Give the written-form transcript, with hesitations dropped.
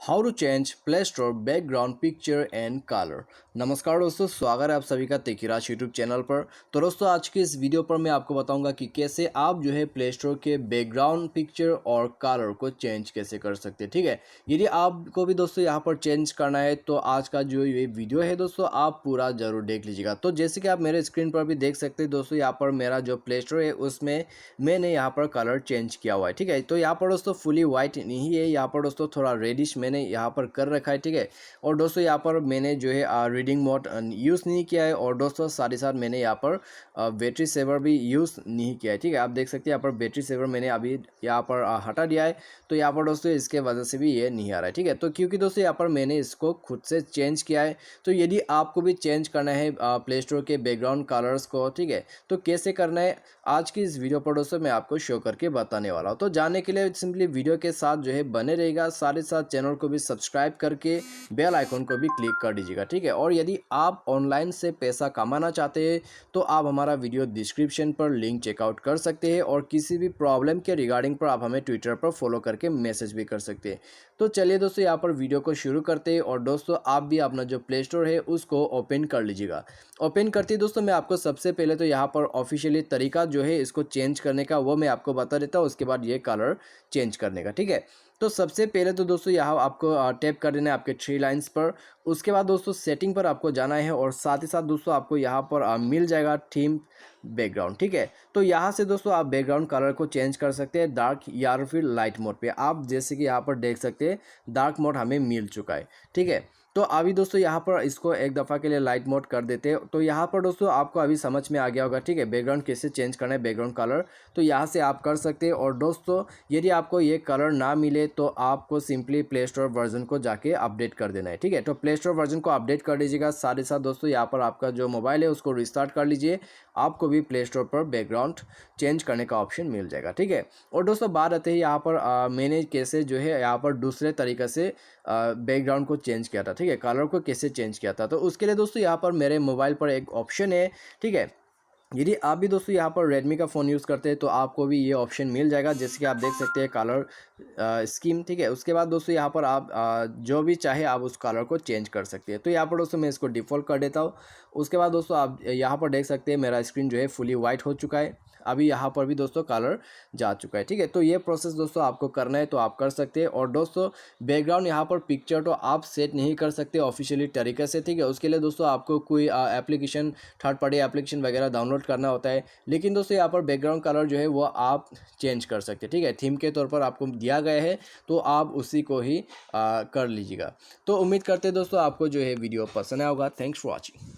How to change play store background picture and colour. नमस्कार दोस्तों, स्वागत है आप सभी का तेकीराज यूट्यूब चैनल पर। तो दोस्तों, आज की इस वीडियो पर मैं आपको बताऊंगा कि कैसे आप जो है प्ले स्टोर के बैकग्राउंड पिक्चर और कलर को चेंज कैसे कर सकते हैं। ठीक है, यदि आपको भी दोस्तों यहाँ पर चेंज करना है तो आज का जो ये वीडियो है दोस्तों आप पूरा जरूर देख लीजिएगा। तो जैसे कि आप मेरे स्क्रीन पर भी देख सकते हैं दोस्तों, यहाँ पर मेरा जो प्ले स्टोर है उसमें मैंने यहाँ पर कलर चेंज किया हुआ है। ठीक है, तो यहाँ पर दोस्तों फुली वाइट नहीं है, यहाँ पर दोस्तों थोड़ा रेडिश मैंने यहाँ पर कर रखा है। ठीक है, और दोस्तों यहाँ पर मैंने जो है रीडिंग मोड यूज़ नहीं किया है, और दोस्तों साथ ही साथ मैंने यहाँ पर बैटरी सेवर भी यूज़ नहीं किया है। ठीक है, आप देख सकते हैं यहाँ पर बैटरी सेवर मैंने अभी यहाँ पर हटा दिया है। तो यहाँ पर दोस्तों इसके वजह से भी ये नहीं आ रहा है। ठीक है, तो क्योंकि दोस्तों यहाँ पर मैंने इसको खुद से चेंज किया है। तो यदि आपको भी चेंज करना है प्ले स्टोर के बैकग्राउंड कलर्स को, ठीक है, तो कैसे करना है आज की इस वीडियो पर दोस्तों मैं आपको शो करके बताने वाला हूँ। तो जानने के लिए सिंपली वीडियो के साथ जो है बने रहेगा, साथ ही साथ चैनल को भी सब्सक्राइब करके बेल आइकन को भी क्लिक कर दीजिएगा। ठीक है, और यदि आप ऑनलाइन से पैसा कमाना चाहते हैं तो आप हमारा वीडियो डिस्क्रिप्शन पर लिंक चेकआउट कर सकते हैं, और किसी भी प्रॉब्लम के रिगार्डिंग पर आप हमें ट्विटर पर फॉलो करके मैसेज भी कर सकते हैं। तो चलिए दोस्तों यहाँ पर वीडियो को शुरू करते हैं, और दोस्तों आप भी अपना जो प्ले स्टोर है उसको ओपन कर लीजिएगा। ओपन करते ही दोस्तों मैं आपको सबसे पहले तो यहाँ पर ऑफिशियली तरीका जो है इसको चेंज करने का वो मैं आपको बता देता हूँ, उसके बाद ये कलर चेंज करने का। ठीक है, तो सबसे पहले तो दोस्तों यहाँ आपको टैप कर देना है आपके थ्री लाइंस पर। उसके बाद दोस्तों सेटिंग पर आपको जाना है, और साथ ही साथ दोस्तों आपको यहाँ पर मिल जाएगा थीम बैकग्राउंड। ठीक है, तो यहाँ से दोस्तों आप बैकग्राउंड कलर को चेंज कर सकते हैं डार्क या फिर लाइट मोड पे। आप जैसे कि यहाँ पर देख सकते हैं डार्क मोड हमें मिल चुका है। ठीक है, तो अभी दोस्तों यहाँ पर इसको एक दफ़ा के लिए लाइट मोड कर देते हैं। तो यहाँ पर दोस्तों आपको अभी समझ में आ गया होगा। ठीक है, बैकग्राउंड कैसे चेंज करना है, बैकग्राउंड कलर तो यहाँ से आप कर सकते हैं। और दोस्तों यदि आपको ये कलर ना मिले तो आपको सिंपली प्ले स्टोर वर्जन को जाके अपडेट कर देना है। ठीक है, तो प्ले स्टोर वर्जन को अपडेट कर दीजिएगा। साथ ही साथ दोस्तों यहाँ पर आपका जो मोबाइल है उसको रिस्टार्ट कर लीजिए, आपको भी प्ले स्टोर पर बैकग्राउंड चेंज करने का ऑप्शन मिल जाएगा। ठीक है, और दोस्तों बात आते हैं यहाँ पर मैंने कैसे जो है यहाँ पर दूसरे तरीके से बैकग्राउंड को चेंज किया था। ठीक है, कलर को कैसे चेंज किया था, तो उसके लिए दोस्तों यहाँ पर मेरे मोबाइल पर एक ऑप्शन है। ठीक है, यदि आप भी दोस्तों यहाँ पर रेडमी का फ़ोन यूज़ करते हैं तो आपको भी ये ऑप्शन मिल जाएगा, जैसे कि आप देख सकते हैं कलर स्कीम। ठीक है, उसके बाद दोस्तों यहाँ पर आप जो भी चाहे आप उस कलर को चेंज कर सकते हैं। तो यहाँ पर दोस्तों मैं इसको डिफ़ॉल्ट कर देता हूँ। उसके बाद दोस्तों आप यहाँ पर देख सकते हैं मेरा स्क्रीन जो है फुली वाइट हो चुका है। अभी यहाँ पर भी दोस्तों कलर जा चुका है। ठीक है, तो ये प्रोसेस दोस्तों आपको करना है तो आप कर सकते हैं। और दोस्तों बैकग्राउंड यहाँ पर पिक्चर तो आप सेट नहीं कर सकते ऑफिशियली तरीके से। ठीक है, उसके लिए दोस्तों आपको कोई एप्लीकेशन, थर्ड पार्टी एप्लीकेशन वगैरह डाउनलोड करना होता है। लेकिन दोस्तों यहाँ पर बैकग्राउंड कलर जो है वो आप चेंज कर सकते हैं। ठीक है, थीम के तौर पर आपको दिया गया है तो आप उसी को ही कर लीजिएगा। तो उम्मीद करते हैं दोस्तों आपको जो है वीडियो पसंद आया होगा। Thanks for watching.